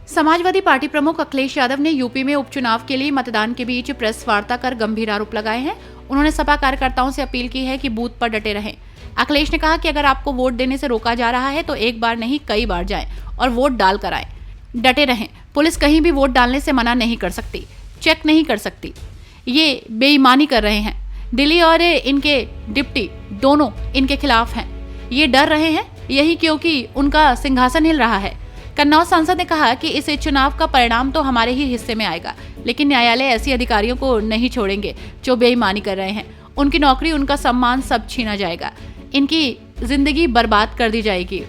Samajwadi party प्रमुख अखिलेश यादव ने UP में उपचुनाव के लिए मतदान के बीच प्रेस वार्ता कर गंभीर आरोप लगाए हैं। उन्होंने सपा कार्यकर्ताओं से अपील की है कि बूथ पर डटे रहें। अखिलेश ने कहा कि अगर आपको वोट देने से रोका जा रहा है तो एक बार नहीं कई बार जाएं और वोट डाल कर आएं। डटे रहें। पुलिस कहीं भी वोट डालने से मना नहीं कर सकती, चेक नहीं कर सकती। ये बेईमानी कर रहे हैं। दिल्ली और इनके डिप्टी दोनों इनके खिलाफ हैं। ये डर रहे हैं यही क्योंकि उनका सिंहासन हिल रहा है। कन्नौज सांसद ने कहा कि इस चुनाव का परिणाम तो हमारे ही हिस्से में आएगा, लेकिन न्यायालय ऐसे अधिकारियों को नहीं छोड़ेंगे जो बेईमानी कर रहे हैं। उनकी नौकरी, उनका सम्मान सब छीना जाएगा। इनकी जिंदगी बर्बाद कर दी जाएगी।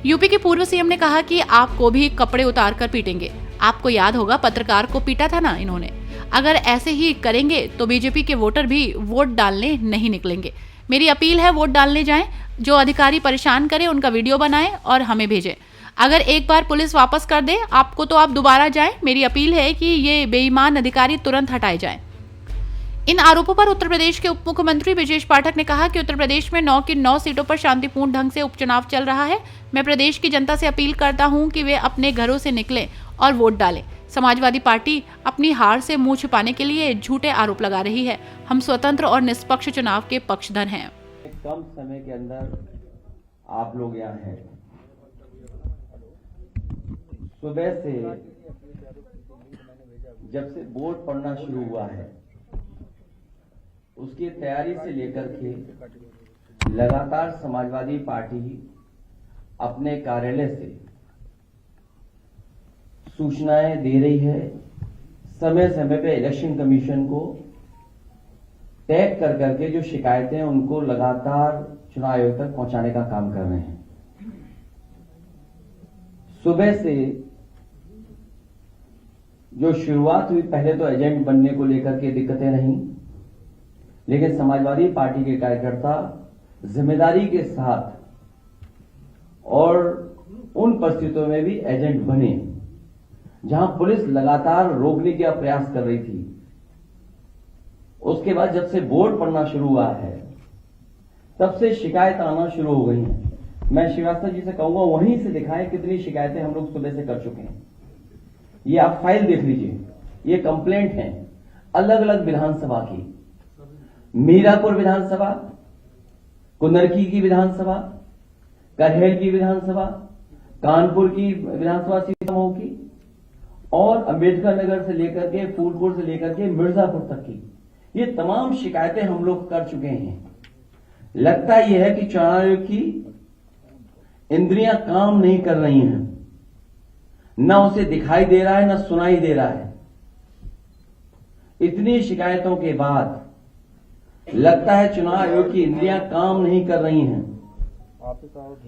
यूपी के पूर्व सीएम ने कहा कि आपको भी कपड़े उतार कर पीटेंगे। आपको याद होगा पत्रकार को पीटा था ना इन्होंने। अगर ऐसे ही करेंगे तो बीजेपी के वोटर भी वोट डालने नहीं निकलेंगे। मेरी अपील है, वोट डालने जाएं। जो अधिकारी परेशान करे उनका वीडियो बनाएं और हमें भेजें। अगर एक बार पुलिस वापस कर दे आपको तो आप दोबारा जाएं। मेरी अपील है कि ये बेईमान अधिकारी तुरंत हटाए जाएं। इन आरोपों पर उत्तर प्रदेश के उप मुख्यमंत्री ब्रजेश पाठक ने कहा कि उत्तर प्रदेश में 9 की 9 सीटों पर शांतिपूर्ण ढंग से उपचुनाव चल रहा है। मैं प्रदेश की जनता से अपील करता हूं कि वे अपने घरों से निकलें और वोट डालें। समाजवादी पार्टी अपनी हार से मुंह छुपाने के लिए झूठे आरोप लगा रही है। हम स्वतंत्र और निष्पक्ष चुनाव के पक्षधर हैं। कम समय के अंदर आप लोग यहाँ हैं। सुबह से जब से वोट पड़ना शुरू हुआ है उसकी तैयारी से लेकर के लगातार समाजवादी पार्टी अपने कार्यालय से सूचनाएं दे रही है। समय समय पे इलेक्शन कमीशन को टैग कर करके जो शिकायतें उनको लगातार चुनाव आयोग तक पहुंचाने का काम कर रहे हैं। सुबह से जो शुरुआत हुई, पहले तो एजेंट बनने को लेकर के दिक्कतें रहीं, लेकिन समाजवादी पार्टी के कार्यकर्ता जिम्मेदारी के साथ और उन परिस्थितियों में भी एजेंट बने जहां पुलिस लगातार रोकने का प्रयास कर रही थी। उसके बाद जब से वोट पड़ना शुरू हुआ है तब से शिकायत आना शुरू हो गई हैं। मैं श्रीवास्तव जी से कहूंगा वहीं से दिखाएं कितनी शिकायतें हम लोग सुबह से कर चुके हैं। ये आप फाइल देख लीजिए, ये कंप्लेंट है अलग अलग विधानसभा की। मीरापुर विधानसभा, कुंदरकी की विधानसभा, करहेल की विधानसभा, कानपुर की विधानसभा सीतामऊ की और अंबेडकर नगर से लेकर के फूलपुर से लेकर के मिर्जापुर तक की ये तमाम शिकायतें हम लोग कर चुके हैं। लगता यह है कि चुनाव आयोग की इंद्रियां काम नहीं कर रही हैं, न उसे दिखाई दे रहा है न सुनाई दे रहा है। इतनी शिकायतों के बाद लगता है चुनाव आयोग की इंद्रियां काम नहीं कर रही हैं,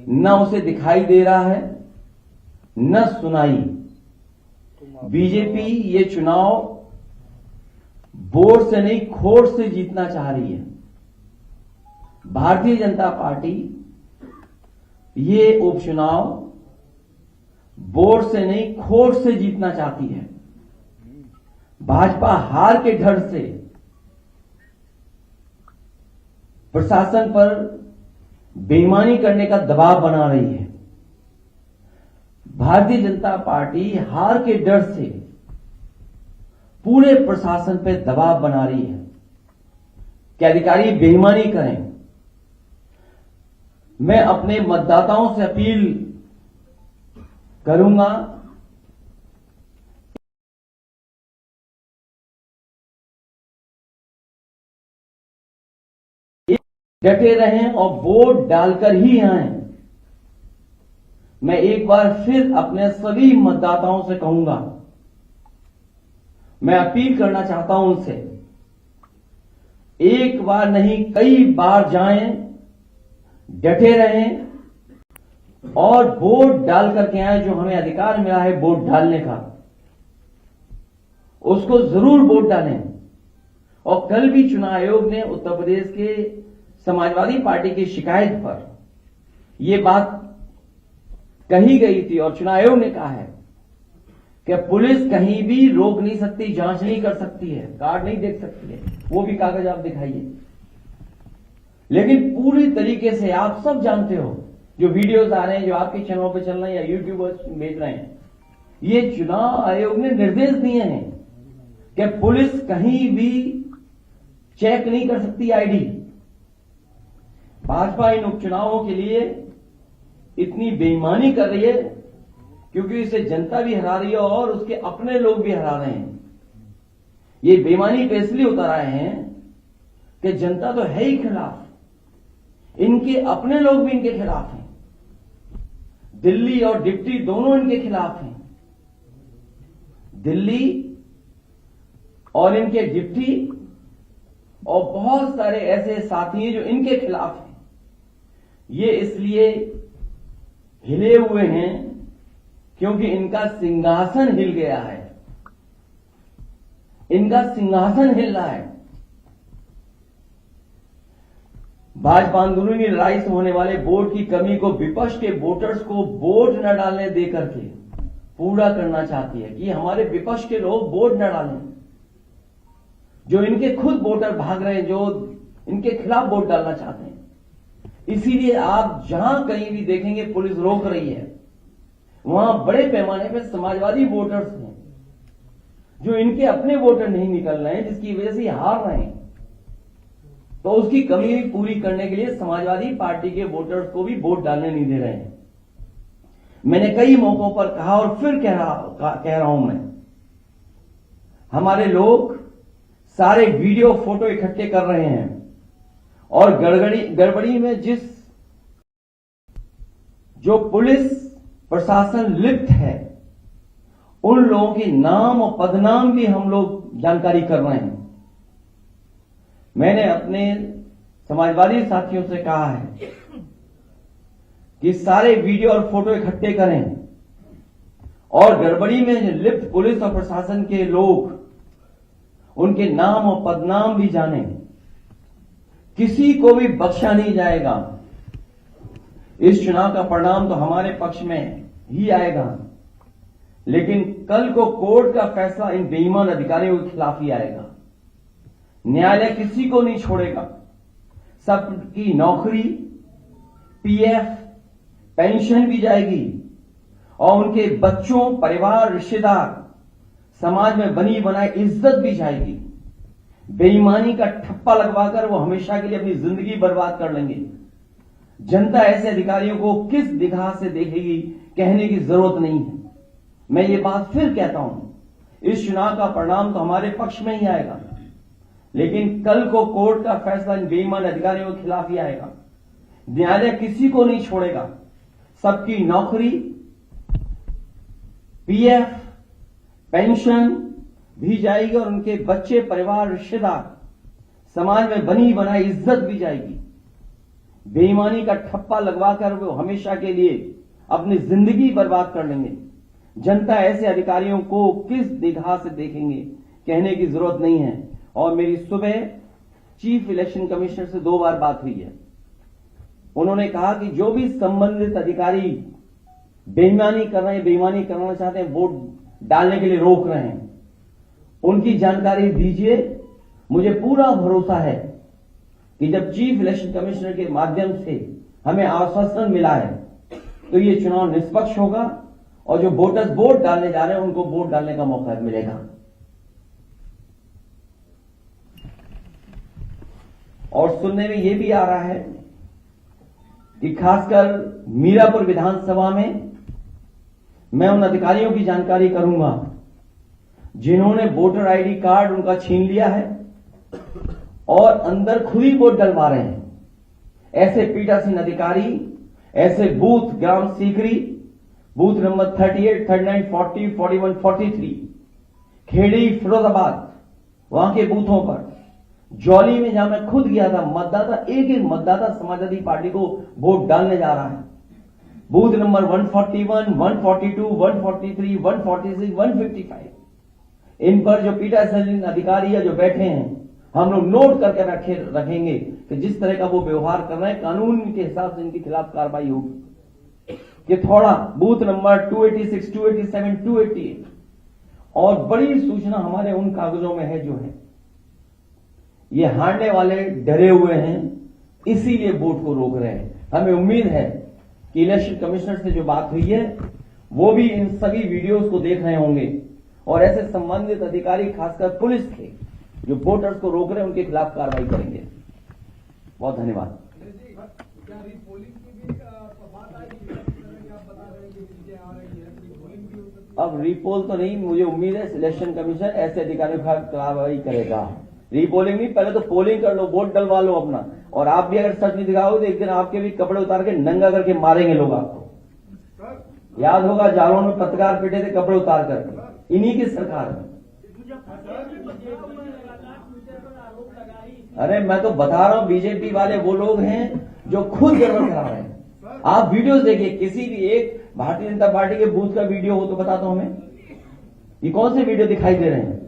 न उसे दिखाई दे रहा है न सुनाई। बीजेपी ये चुनाव वोट से नहीं खोट से जीतना चाह रही है। भारतीय जनता पार्टी ये उपचुनाव वोट से नहीं खोट से जीतना चाहती है। भाजपा हार के डर से प्रशासन पर बेईमानी करने का दबाव बना रही है। भारतीय जनता पार्टी हार के डर से पूरे प्रशासन पर दबाव बना रही है कि अधिकारी बेईमानी करें। मैं अपने मतदाताओं से अपील करूंगा डटे रहें और वोट डालकर ही आएं। मैं एक बार फिर अपने सभी मतदाताओं से कहूंगा, मैं अपील करना चाहता हूं उनसे, एक बार नहीं कई बार जाएं, डटे रहें और वोट डाल करके आए। जो हमें अधिकार मिला है वोट डालने का, उसको जरूर वोट डालें। और कल भी चुनाव आयोग ने उत्तर प्रदेश के समाजवादी पार्टी की शिकायत पर यह बात कही गई थी और चुनाव आयोग ने कहा है कि पुलिस कहीं भी रोक नहीं सकती, जांच नहीं कर सकती है, कार्ड नहीं देख सकती है। वो भी कागज आप दिखाइए। लेकिन पूरी तरीके से आप सब जानते हो, जो वीडियोस आ रहे हैं, जो आपके चैनलों पे चल रहे हैं या यूट्यूबर्स भेज रहे हैं, ये चुनाव आयोग ने निर्देश दिए हैं कि पुलिस कहीं भी चेक नहीं कर सकती आईडी। भाजपा इन उपचुनावों के लिए इतनी बेईमानी कर रही है क्योंकि इसे जनता भी हरा रही है और उसके अपने लोग भी हरा रहे हैं। ये बेईमानी पे इसलिए उतर आए हैं कि जनता तो है ही खिलाफ, इनके अपने लोग भी इनके खिलाफ हैं, दिल्ली और डिप्टी दोनों इनके खिलाफ हैं। दिल्ली और इनके डिप्टी और बहुत सारे ऐसे साथी हैं जो इनके खिलाफ हैं। ये इसलिए हिले हुए हैं क्योंकि इनका सिंहासन हिल गया है, इनका सिंहासन हिल रहा है। भाजपा आंदोलनी लड़ाई से होने वाले वोट की कमी को विपक्ष के वोटर्स को वोट न डालने देकर के पूरा करना चाहती है कि हमारे विपक्ष के लोग वोट न डालें। जो इनके खुद वोटर भाग रहे हैं, जो इनके खिलाफ वोट डालना चाहते हैं। इसीलिए आप जहां कहीं भी देखेंगे पुलिस रोक रही है, वहां बड़े पैमाने पर समाजवादी वोटर्स हैं जो इनके अपने वोटर नहीं निकल रहे हैं, जिसकी वजह से हार रहे हैं। तो उसकी कमी पूरी करने के लिए समाजवादी पार्टी के वोटर्स को भी वोट डालने नहीं दे रहे हैं। मैंने कई मौकों पर कहा और फिर कह रहा हूं मैं, हमारे लोग सारे वीडियो फोटो इकट्ठे कर रहे हैं और गड़बड़ी में जो पुलिस प्रशासन लिप्त है उन लोगों के नाम और पदनाम भी हम लोग जानकारी कर रहे हैं। मैंने अपने समाजवादी साथियों से कहा है कि सारे वीडियो और फोटो इकट्ठे करें और गड़बड़ी में लिप्त पुलिस और प्रशासन के लोग उनके नाम और पदनाम भी जानें। किसी को भी बख्शा नहीं जाएगा। इस चुनाव का परिणाम तो हमारे पक्ष में ही आएगा, लेकिन कल को कोर्ट का फैसला इन बेईमान अधिकारियों के खिलाफ ही आएगा। न्यायालय किसी को नहीं छोड़ेगा। सबकी नौकरी, पीएफ, पेंशन भी जाएगी और उनके बच्चों, परिवार, रिश्तेदार, समाज में बनी बनाई इज्जत भी जाएगी। बेईमानी का ठप्पा लगवाकर वो हमेशा के लिए अपनी जिंदगी बर्बाद कर लेंगे। जनता ऐसे अधिकारियों को किस निगाह से देखेगी कहने की जरूरत नहीं है। मैं ये बात फिर कहता हूं, इस चुनाव का परिणाम तो हमारे पक्ष में ही आएगा, लेकिन कल को कोर्ट का फैसला इन बेईमान अधिकारियों के खिलाफ ही आएगा। न्यायालय किसी को नहीं छोड़ेगा। सबकी नौकरी, पीएफ, पेंशन भी जाएगी और उनके बच्चे, परिवार, रिश्तेदार, समाज में बनी बनाई इज्जत भी जाएगी। बेईमानी का ठप्पा लगवाकर वो हमेशा के लिए अपनी जिंदगी बर्बाद कर लेंगे। जनता ऐसे अधिकारियों को किस निगाह से देखेंगे कहने की जरूरत नहीं है। और मेरी सुबह चीफ इलेक्शन कमिश्नर से 2 बार बात हुई है। उन्होंने कहा कि जो भी संबंधित अधिकारी बेईमानी कर रहे हैं, बेईमानी करना चाहते हैं, वोट डालने के लिए रोक रहे हैं, उनकी जानकारी दीजिए। मुझे पूरा भरोसा है कि जब चीफ इलेक्शन कमिश्नर के माध्यम से हमें आश्वासन मिला है तो ये चुनाव निष्पक्ष होगा और जो वोटर्स वोट डालने जा रहे हैं उनको वोट डालने का मौका मिलेगा। और सुनने में यह भी आ रहा है कि खासकर मीरापुर विधानसभा में मैं उन अधिकारियों की जानकारी करूंगा जिन्होंने वोटर आईडी कार्ड उनका छीन लिया है और अंदर खुद ही वोट डलवा रहे हैं। ऐसे पीठासीन अधिकारी, ऐसे बूथ ग्राम सीकरी, बूथ नंबर 38, 39, 40, 41, 43, खेड़ी, फिरोजाबाद, वहां के बूथों पर, जौली में जहां मैं खुद गया था, मतदाता एक मतदाता समाजवादी पार्टी को वोट डालने जा रहा है। बूथ नंबर 141, 142, 143, 146, 155, इन पर जो पीठासीन अधिकारी है जो बैठे हैं, हम लोग नोट करके रखेंगे कि जिस तरह का वो व्यवहार कर रहे हैं कानून के हिसाब से इनके खिलाफ कार्रवाई होगी। कि थोड़ा बूथ नंबर 286, 287, 288 और बड़ी सूचना हमारे उन कागजों में है जो है ये हारने वाले डरे हुए हैं, इसीलिए वोट को रोक रहे हैं। हमें उम्मीद है कि इलेक्शन कमिश्नर से जो बात हुई है वो भी इन सभी वीडियोस को देख रहे होंगे और ऐसे संबंधित अधिकारी खासकर पुलिस के जो वोटर्स को रोक रहे हैं उनके खिलाफ कार्रवाई करेंगे। बहुत धन्यवाद। अब रीपोल तो नहीं, मुझे उम्मीद है सिलेक्शन कमीशन ऐसे अधिकारियों के खिलाफ कार्रवाई करेगा। रीपोलिंग नहीं, पहले तो पोलिंग कर लो, वोट डलवा लो अपना। और आप भी अगर सच नहीं दिखाओ तो एक दिन आपके भी कपड़े उतार के नंगा करके मारेंगे लोग आपको। याद होगा जालों में पत्रकार पिटे थे कपड़े उतार कर, इन्हीं की सरकार में। अरे मैं तो बता रहा हूं, बीजेपी वाले वो लोग हैं जो खुद गड़बड़ करा रहे हैं। आप वीडियोस देखिए, किसी भी एक भारतीय जनता पार्टी के बूथ का वीडियो हो तो बता दो हमें, ये कौन से वीडियो दिखाई दे रहे हैं?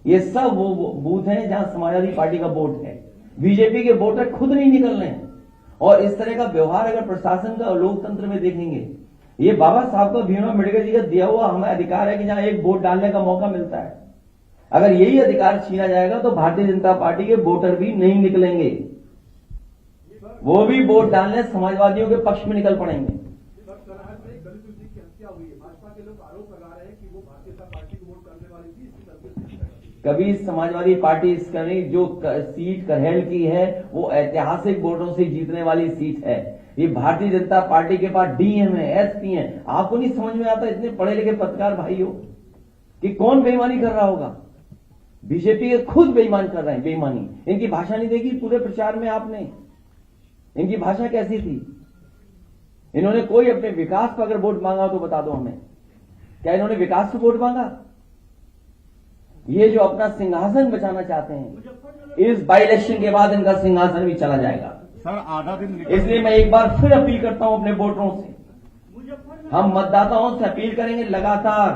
ये सब वो बूथ हैं जहां समाजवादी पार्टी का वोट है। बीजेपी के वोटर खुद नहीं निकल रहे हैं। और इस तरह का व्यवहार अगर प्रशासन का और लोकतंत्र में देखेंगे, ये बाबा साहब का भीम अम्बेडकर जी का दिया हुआ हमें अधिकार है कि जहां एक वोट डालने का मौका मिलता है, अगर यही अधिकार छीना जाएगा तो भारतीय जनता पार्टी के वोटर भी नहीं निकलेंगे, वो भी वोट डालने समाजवादियों के पक्ष में निकल पड़ेंगे। कभी समाजवादी पार्टी इसका नहीं, जो सीट करहेल की है वो ऐतिहासिक वोटों से जीतने वाली सीट है। ये भारतीय जनता पार्टी के पास डीएम है, एसपी है। आपको नहीं समझ में आता इतने पढ़े लिखे पत्रकार भाइयों कि कौन बेईमानी कर रहा होगा? बीजेपी के खुद बेईमान कर रहे हैं, बेईमानी। इनकी भाषा नहीं देखी पूरे प्रचार में आपने? इनकी भाषा कैसी थी? इन्होंने कोई अपने विकास पर अगर वोट मांगा हो तो बता दो हमें, क्या इन्होंने विकास पर वोट मांगा? ये जो अपना सिंहासन बचाना चाहते हैं, इस बाई इलेक्शन के बाद इनका सिंहासन भी चला जाएगा। सर आधा दिन, इसलिए मैं एक बार फिर अपील करता हूं अपने वोटरों से, हम मतदाताओं से अपील करेंगे लगातार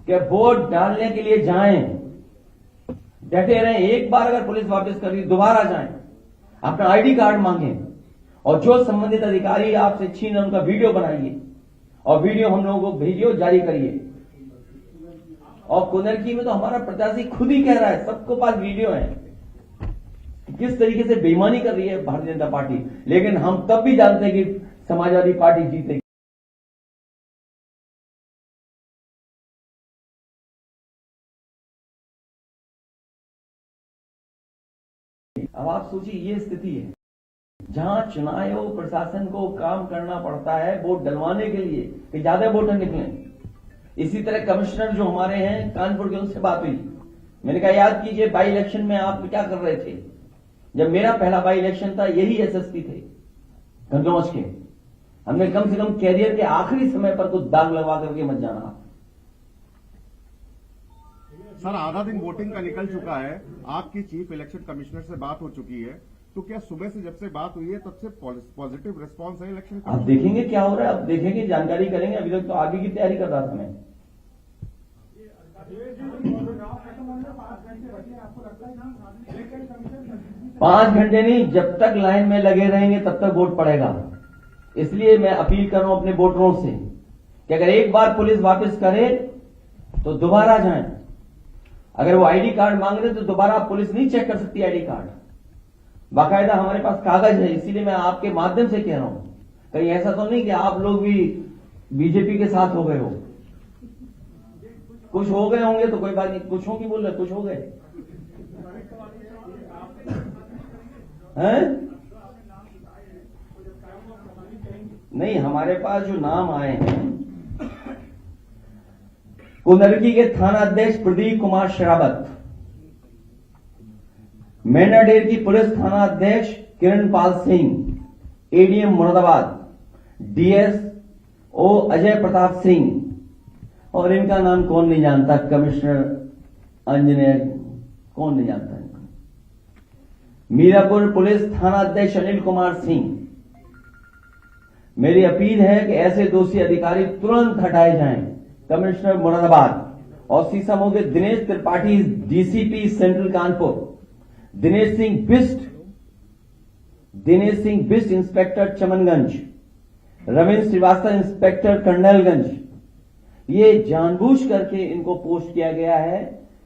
कि वोट डालने के लिए जाएं, डटे रहें। एक बार अगर पुलिस वापस कर दी, दोबारा जाएं, अपना आईडी कार्ड मांगें और जो संबंधित अधिकारी आपसे छीन उनका वीडियो बनाइए और वीडियो हम लोगों को भेजिए, जारी करिए। और कुनरकी में तो हमारा प्रत्याशी खुद ही कह रहा है, सबको पास वीडियो है, किस तरीके से बेईमानी कर रही है भारतीय जनता पार्टी। लेकिन हम तब भी जानते हैं कि समाजवादी पार्टी जीतेगी। अब आप सोचिए, ये स्थिति है जहां चुनाव आयोग प्रशासन को काम करना पड़ता है वोट डलवाने के लिए कि ज्यादा वोटर निकलें। इसी तरह कमिश्नर जो हमारे हैं कानपुर के, उनसे बात हुई, मैंने कहा याद कीजिए बाई इलेक्शन में आप क्या कर रहे थे? जब मेरा पहला बाई इलेक्शन था, यही एसएसपी थे गंगौज के। हमने कम से कम कैरियर के आखिरी समय पर कुछ दाग लगवा करके मत जाना। सर आधा दिन वोटिंग का निकल चुका है, आपकी चीफ इलेक्शन कमिश्नर से बात हो चुकी है, तो क्या सुबह से जब से बात हुई है तब से पॉजिटिव रिस्पांस है इलेक्शन का? आप देखेंगे क्या हो रहा है, आप देखेंगे, जानकारी करेंगे। अभी तक तो आगे की तैयारी कर रहा था मैं। पांच घंटे नहीं, जब तक लाइन में लगे रहेंगे तब तक वोट पड़ेगा। इसलिए मैं अपील कर रहा हूं अपने वोटरों से कि अगर एक बार पुलिस वापस करे तो दोबारा जाएं। अगर वो आईडी कार्ड मांग रहे तो दोबारा पुलिस नहीं चेक कर सकती आईडी कार्ड, बाकायदा हमारे पास कागज है। इसीलिए मैं आपके माध्यम से कह रहा हूं, कहीं ऐसा तो नहीं कि आप लोग भी बीजेपी के साथ हो गए हो। कुछ हो गए होंगे तो कोई बात नहीं, कुछ हो की बोल रहे, कुछ हो गए हैं? नहीं, हमारे पास जो नाम आए हैं, कुनरकी के थाना अध्यक्ष प्रदीप कुमार शरावत, मेंढाढेर की पुलिस थाना अध्यक्ष किरणपाल सिंह, एडीएम मुरादाबाद डीएसओ अजय प्रताप सिंह, और इनका नाम कौन नहीं जानता, कमिश्नर इंजीनियर, कौन नहीं जानता इनको। मीरापुर पुलिस थाना अध्यक्ष अनिल कुमार सिंह। मेरी अपील है कि ऐसे दोषी अधिकारी तुरंत हटाए जाएं। कमिश्नर मुरादाबाद और सीसामऊ के Dinesh Tripathi DCP central Kanpur, Dinesh Singh Bisht inspector Chamanganj, Ravindra Srivastava inspector Colonelganj. ये जानबूझ करके इनको पोस्ट किया गया है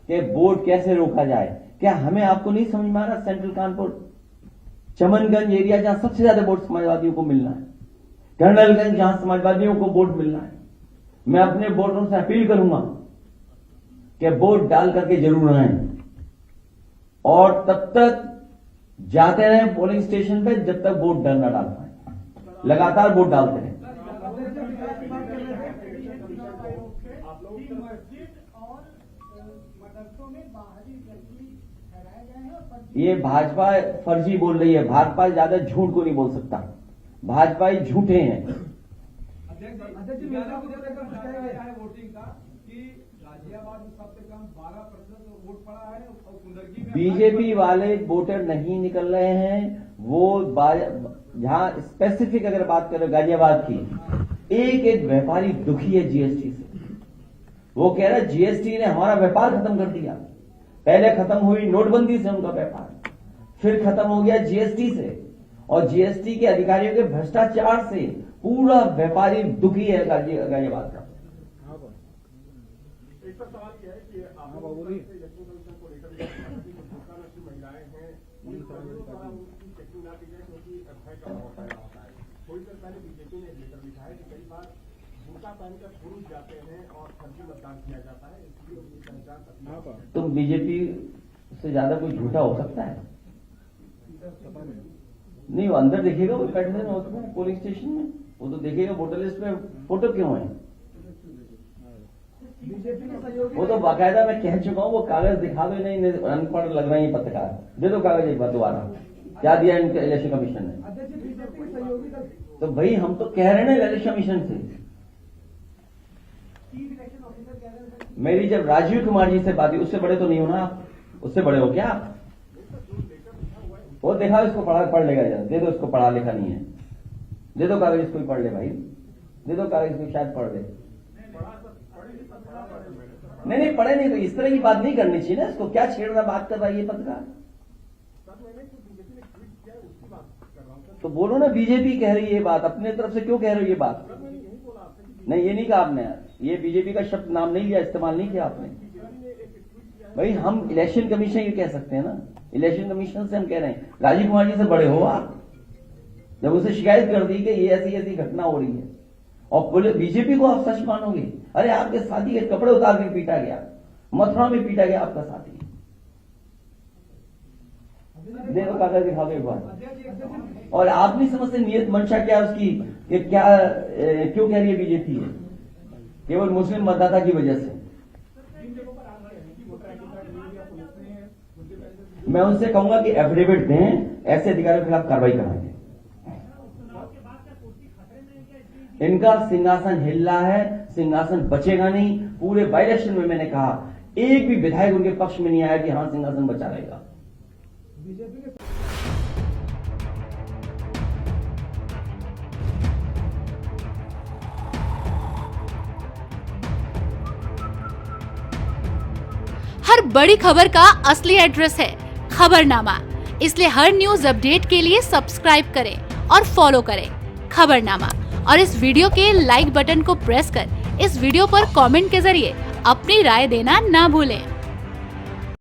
कि वोट कैसे रोका जाए। क्या हमें आपको नहीं समझ में आ रहा? सेंट्रल कानपुर, चमनगंज एरिया जहां सबसे ज्यादा वोट समाजवादियों को मिलना है, कर्नलगंज जहां समाजवादियों को वोट मिलना है, मैं अपने वोटरों से अपील करूंगा कि वोट डाल करके जरूर आए और तब तक जाते रहें पोलिंग स्टेशन पे जब तक वोट न डाल पाए। लगातार वोट डालते रहें। ये भाजपा फर्जी बोल रही है। भाजपा ज्यादा झूठ को नहीं बोल सकता। भाजपा ही झूठे हैं। बीजेपी वाले वोटर नहीं निकल रहे हैं। वो जहां स्पेसिफिक अगर बात करें गाजियाबाद की, एक एक व्यापारी दुखी है जीएसटी से। वो कह रहा है जीएसटी ने हमारा व्यापार खत्म कर दिया। पहले खत्म हुई नोटबंदी से उनका व्यापार, फिर खत्म हो गया जीएसटी से, और जीएसटी के अधिकारियों के भ्रष्टाचार से पूरा व्यापारी दुखी है गाजियाबाद का। एक सवाल यह है कि इलेक्शन कमीशन को लेकर महिलाएं हैं, उनकी चेकिंग ना की जाए क्योंकि एफआईआर का बहुत फायदा होता है। थोड़ी देर पहले बीजेपी ने लेकर लिखा है कि कई बार बुर्का पहनकर पुरुष जाते हैं और फर्जी मतदान किया जाता है, इसलिए उनकी पहचान। तुम बीजेपी से ज्यादा कोई झूठा हो सकता है? नहीं, वो अंदर देखिएगा, वो बैठे होते हैं पोलिंग स्टेशन में, वो तो देखेगा वोटर लिस्ट में फोटो क्यों है। वो तो बाकायदा मैं कह चुका हूं, वो कागज दिखा दो। नहीं अनपढ़ लग रहे हैं पत्रकार, दे दो कागज एक बार दोबारा। क्या दिया इनके इलेक्शन कमीशन ने? तो भाई हम तो कह रहे हैं ना इलेक्शन कमीशन से। मेरी जब राजीव कुमार जी से बात हुई, उससे बड़े तो नहीं हो ना आप? उससे बड़े हो क्या आप? वो देखा, इसको पढ़ लेगा जरा, दे दो इसको, पढ़ा लिखा नहीं है। दे दो कागज, इसको ही पढ़ ले भाई, दे दो कागज, इसको शायद पढ़ ले। नहीं पढ़े नहीं तो इस तरह की बात नहीं करनी चाहिए ना। इसको क्या छेड़ना बात कर रहा है ये पत्रकार? तो बोलो ना, बीजेपी कह रही है ये बात, अपने तरफ से क्यों कह रहे हो ये बात? नहीं, ये नहीं कहा आपने, ये बीजेपी का शब्द नाम नहीं लिया, इस्तेमाल नहीं किया आपने। भाई हम इलेक्शन कमीशन ये कह सकते हैं ना, इलेक्शन कमीशन से हम कह रहे हैं। राजीव कुमार जी से बड़े हो आप, जब उसे शिकायत कर दी कि ये ऐसी ऐसी घटना हो रही है और बीजेपी को आप सच मानोगे? अरे आपके साथी के कपड़े उतार के पीटा गया, मथुरा में पीटा गया आपका साथी। देखो कागज दिखा दो एक बार। और आप नहीं समझते नियत मंशा क्या उसकी, कि क्या क्यों कह रही है बीजेपी है? केवल मुस्लिम मतदाता की वजह से। मैं उनसे कहूंगा कि एफिडेविट दें, ऐसे अधिकारियों के खिलाफ कार्रवाई कराएंगे। इनका सिंहासन हिल रहा है, सिंहासन बचेगा नहीं। पूरे बाई इलेक्शन में मैंने कहा, एक भी विधायक उनके पक्ष में नहीं आया कि हां सिंहासन बचा रहेगा। हर बड़ी खबर का असली एड्रेस है खबरनामा, इसलिए हर न्यूज अपडेट के लिए सब्सक्राइब करें और फॉलो करें खबरनामा। और इस वीडियो के लाइक बटन को प्रेस कर इस वीडियो पर कमेंट के जरिए अपनी राय देना ना भूलें।